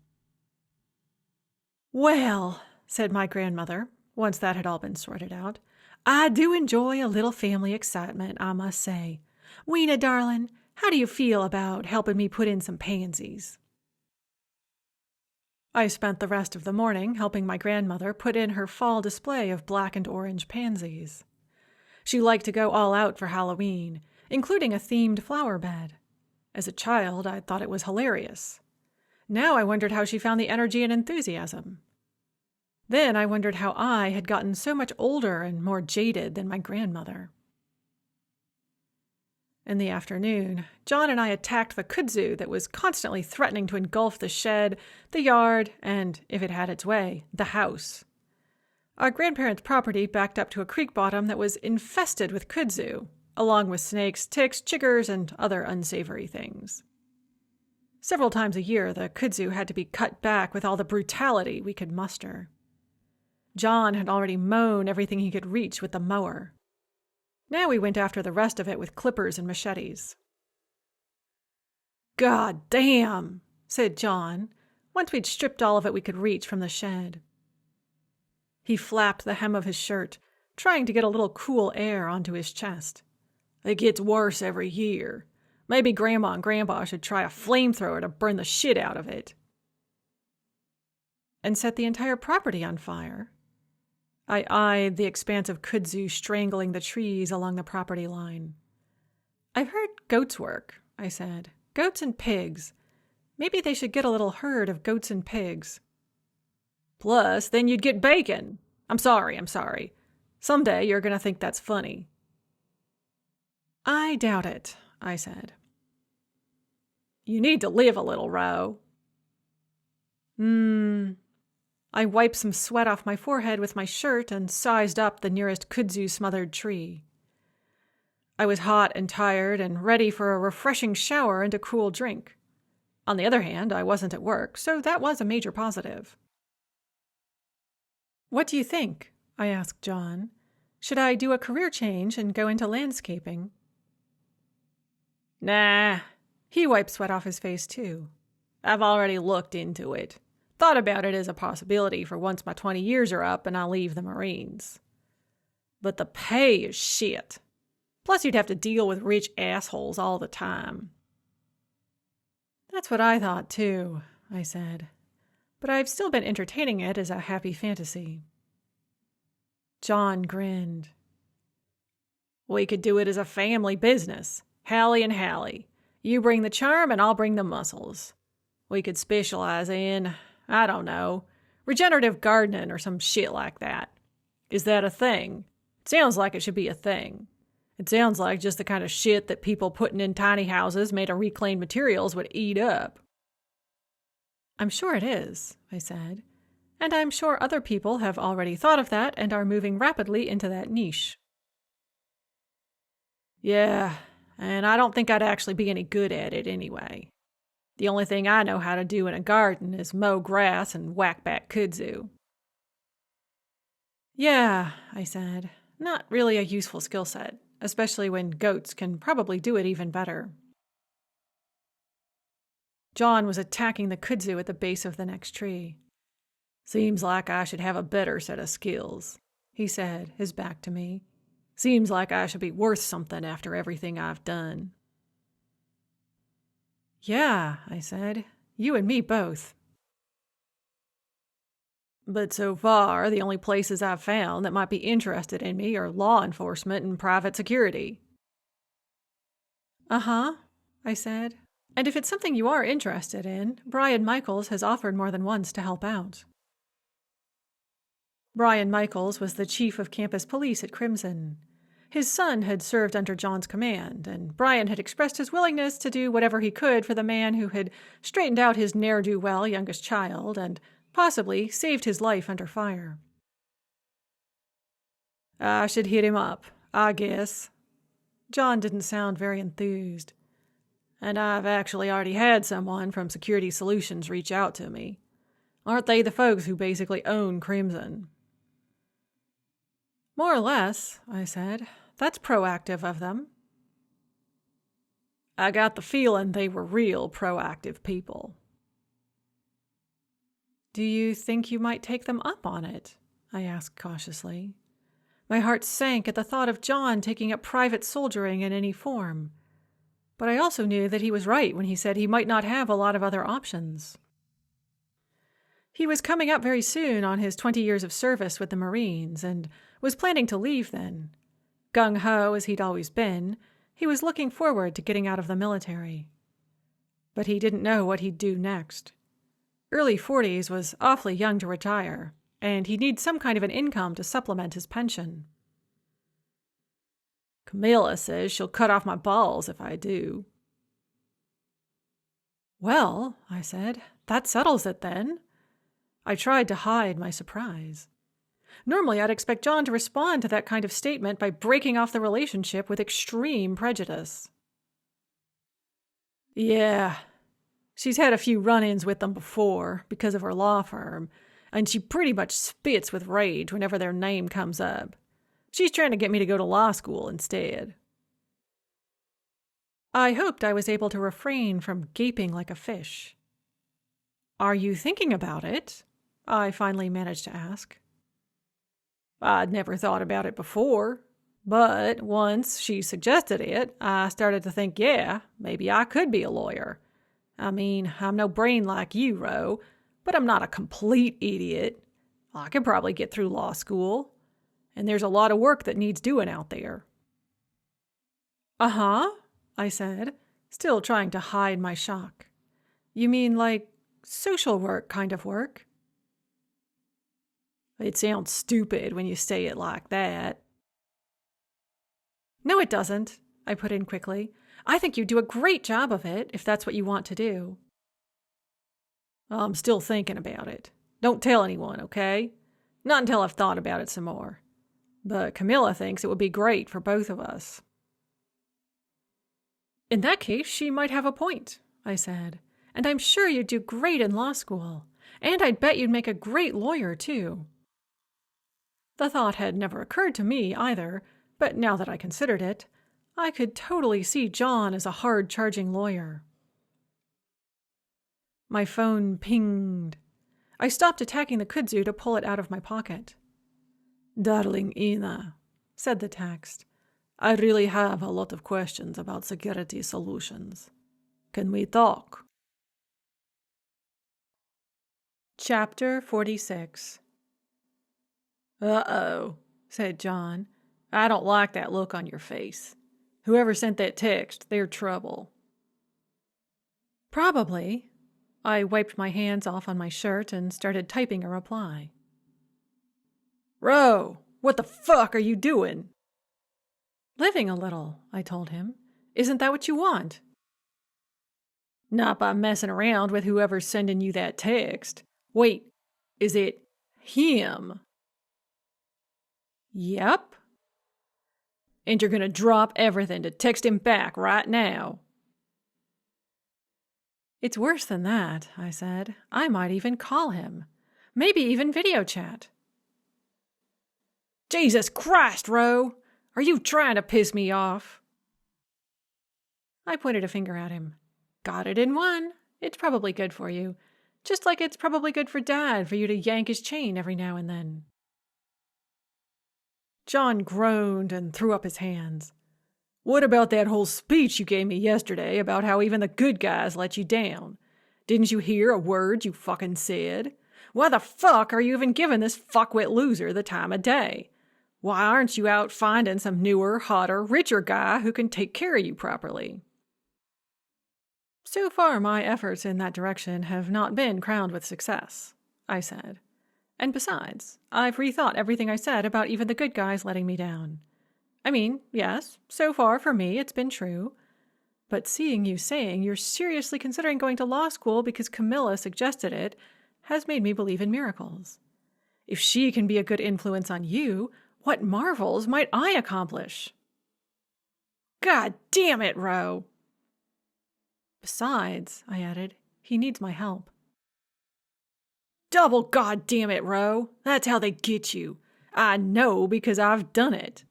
"Well," said my grandmother, once that had all been sorted out, "I do enjoy a little family excitement, I must say. Weena, darling, how do you feel about helping me put in some pansies?" I spent the rest of the morning helping my grandmother put in her fall display of black and orange pansies. She liked to go all out for Halloween, including a themed flower bed. As a child, I thought it was hilarious. Now I wondered how she found the energy and enthusiasm. Then I wondered how I had gotten so much older and more jaded than my grandmother. In the afternoon, John and I attacked the kudzu that was constantly threatening to engulf the shed, the yard, and, if it had its way, the house. Our grandparents' property backed up to a creek bottom that was infested with kudzu, along with snakes, ticks, chiggers, and other unsavory things. Several times a year, the kudzu had to be cut back with all the brutality we could muster. John had already mown everything he could reach with the mower. Now we went after the rest of it with clippers and machetes. "God damn," said John, once we'd stripped all of it we could reach from the shed. He flapped the hem of his shirt, trying to get a little cool air onto his chest. "It gets worse every year. Maybe Grandma and Grandpa should try a flamethrower to burn the shit out of it." "And set the entire property on fire?" I eyed the expanse of kudzu strangling the trees along the property line. "I've heard goats work," I said. "Goats and pigs. Maybe they should get a little herd of goats and pigs." "Plus, then you'd get bacon. I'm sorry. Someday you're going to think that's funny." "I doubt it," I said. "You need to live a little, Row." I wiped some sweat off my forehead with my shirt and sized up the nearest kudzu-smothered tree. I was hot and tired and ready for a refreshing shower and a cool drink. On the other hand, I wasn't at work, so that was a major positive. "What do you think?" I asked John. "Should I do a career change and go into landscaping?" "Nah." He wiped sweat off his face, too. "I've already looked into it. Thought about it as a possibility for once my 20 years are up and I leave the Marines. But the pay is shit. Plus you'd have to deal with rich assholes all the time." "That's what I thought, too," I said. "But I've still been entertaining it as a happy fantasy." John grinned. "We could do it as a family business. Halley and Halley. You bring the charm and I'll bring the muscles. We could specialize in, I don't know, regenerative gardening or some shit like that. Is that a thing? It sounds like it should be a thing. It sounds like just the kind of shit that people putting in tiny houses made of reclaimed materials would eat up." "I'm sure it is," I said. And I'm sure other people have already thought of that and are moving rapidly into that niche. Yeah, and I don't think I'd actually be any good at it anyway. The only thing I know how to do in a garden is mow grass and whack back kudzu. Yeah, I said. Not really a useful skill set, especially when goats can probably do it even better. John was attacking the kudzu at the base of the next tree. Seems like I should have a better set of skills, he said, his back to me. Seems like I should be worth something after everything I've done. Yeah, I said. You and me both. But so far, the only places I've found that might be interested in me are law enforcement and private security. Uh-huh, I said. And if it's something you are interested in, Brian Michaels has offered more than once to help out. Brian Michaels was the chief of campus police at Crimson. His son had served under John's command, and Brian had expressed his willingness to do whatever he could for the man who had straightened out his ne'er-do-well youngest child and possibly saved his life under fire. I should hit him up, I guess. John didn't sound very enthused. And I've actually already had someone from Security Solutions reach out to me. Aren't they the folks who basically own Crimson? More or less, I said. That's proactive of them. I got the feeling they were real proactive people. Do you think you might take them up on it? I asked cautiously. My heart sank at the thought of John taking up private soldiering in any form. But I also knew that he was right when he said he might not have a lot of other options. He was coming up very soon on his 20 years of service with the Marines and was planning to leave then. Gung-ho as he'd always been, he was looking forward to getting out of the military. But he didn't know what he'd do next. Early 40s was awfully young to retire, and he'd need some kind of an income to supplement his pension. Camilla says she'll cut off my balls if I do. Well, I said, that settles it then. I tried to hide my surprise. Normally, I'd expect John to respond to that kind of statement by breaking off the relationship with extreme prejudice. Yeah, she's had a few run-ins with them before because of her law firm, and she pretty much spits with rage whenever their name comes up. She's trying to get me to go to law school instead. I hoped I was able to refrain from gaping like a fish. Are you thinking about it? I finally managed to ask. I'd never thought about it before, but once she suggested it, I started to think, yeah, maybe I could be a lawyer. I mean, I'm no brain like you, Ro, but I'm not a complete idiot. I could probably get through law school, and there's a lot of work that needs doing out there. Uh-huh, I said, still trying to hide my shock. You mean like social work kind of work? It sounds stupid when you say it like that. No, it doesn't, I put in quickly. I think you do a great job of it, if that's what you want to do. I'm still thinking about it. Don't tell anyone, okay? Not until I've thought about it some more. But Camilla thinks it would be great for both of us. In that case, she might have a point, I said. And I'm sure you'd do great in law school. And I'd bet you'd make a great lawyer, too. The thought had never occurred to me either, but now that I considered it, I could totally see John as a hard-charging lawyer. My phone pinged. I stopped attacking the kudzu to pull it out of my pocket. Darling Ina, said the text, I really have a lot of questions about security solutions. Can we talk? Chapter 46. Uh-oh, said John. I don't like that look on your face. Whoever sent that text, they're trouble. Probably. I wiped my hands off on my shirt and started typing a reply. Ro, what the fuck are you doing? Living a little, I told him. Isn't that what you want? Not by messing around with whoever's sending you that text. Wait, is it Him? Yep. And you're gonna drop everything to text him back right now? It's worse than that, I said. I might even call him. Maybe even video chat. Jesus Christ, Ro! Are you trying to piss me off? I pointed a finger at him. Got it in one. It's probably good for you. Just like it's probably good for Dad for you to yank his chain every now and then. John groaned and threw up his hands. What about that whole speech you gave me yesterday about how even the good guys let you down? Didn't you hear a word you fucking said? Why the fuck are you even giving this fuckwit loser the time of day? Why aren't you out finding some newer, hotter, richer guy who can take care of you properly? So far, my efforts in that direction have not been crowned with success, I said. And besides, I've rethought everything I said about even the good guys letting me down. I mean, yes, so far for me it's been true. But seeing you saying you're seriously considering going to law school because Camilla suggested it has made me believe in miracles. If she can be a good influence on you, what marvels might I accomplish? God damn it, Ro! Besides, I added, he needs my help. Double goddamn it, Ro! That's how they get you. I know because I've done it.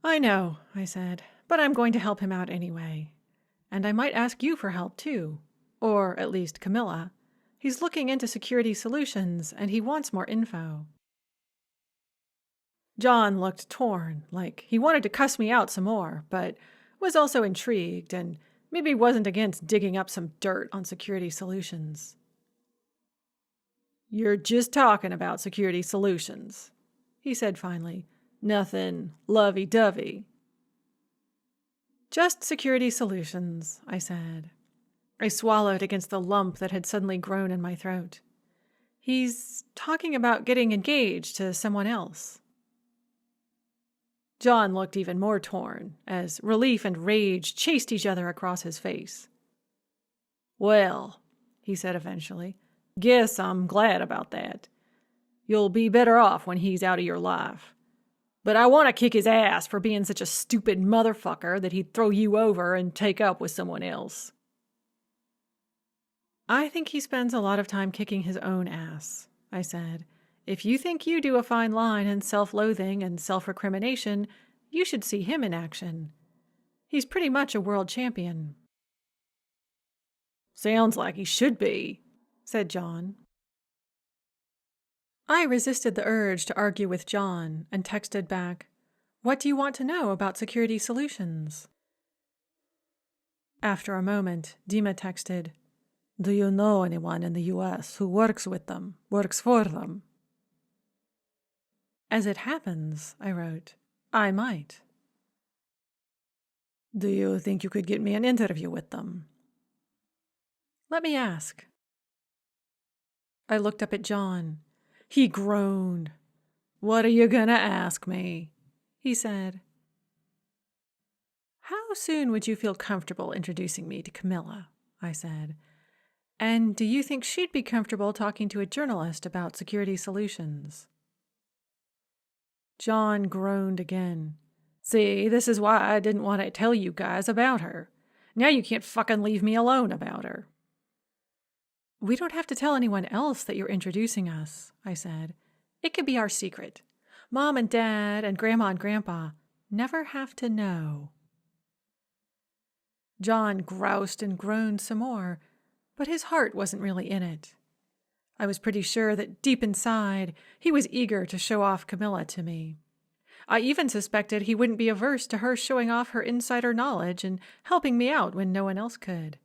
I know, I said, but I'm going to help him out anyway. And I might ask you for help too. Or at least Camilla. He's looking into security solutions and he wants more info. John looked torn, like he wanted to cuss me out some more, but was also intrigued and maybe wasn't against digging up some dirt on security solutions. You're just talking about security solutions, he said finally. Nothing lovey-dovey. Just security solutions, I said. I swallowed against the lump that had suddenly grown in my throat. He's talking about getting engaged to someone else. John looked even more torn, as relief and rage chased each other across his face. Well, he said eventually, guess I'm glad about that. You'll be better off when he's out of your life. But I want to kick his ass for being such a stupid motherfucker that he'd throw you over and take up with someone else. I think he spends a lot of time kicking his own ass, I said. If you think you do a fine line in self-loathing and self-recrimination, you should see him in action. He's pretty much a world champion. Sounds like he should be, said John. I resisted the urge to argue with John and texted back, "What do you want to know about security solutions?" After a moment, Dima texted, "Do you know anyone in the U.S. who works with them, works for them?" As it happens, I wrote, I might. Do you think you could get me an interview with them? Let me ask. I looked up at John. He groaned. What are you gonna ask me? He said. How soon would you feel comfortable introducing me to Camilla? I said. And do you think she'd be comfortable talking to a journalist about security solutions? John groaned again. See, this is why I didn't want to tell you guys about her. Now you can't fucking leave me alone about her. We don't have to tell anyone else that you're introducing us, I said. It could be our secret. Mom and Dad and Grandma and Grandpa never have to know. John groused and groaned some more, but his heart wasn't really in it. I was pretty sure that deep inside, he was eager to show off Camilla to me. I even suspected he wouldn't be averse to her showing off her insider knowledge and helping me out when no one else could.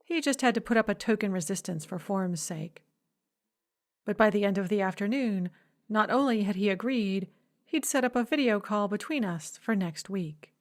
He just had to put up a token resistance for form's sake. But by the end of the afternoon, not only had he agreed, he'd set up a video call between us for next week.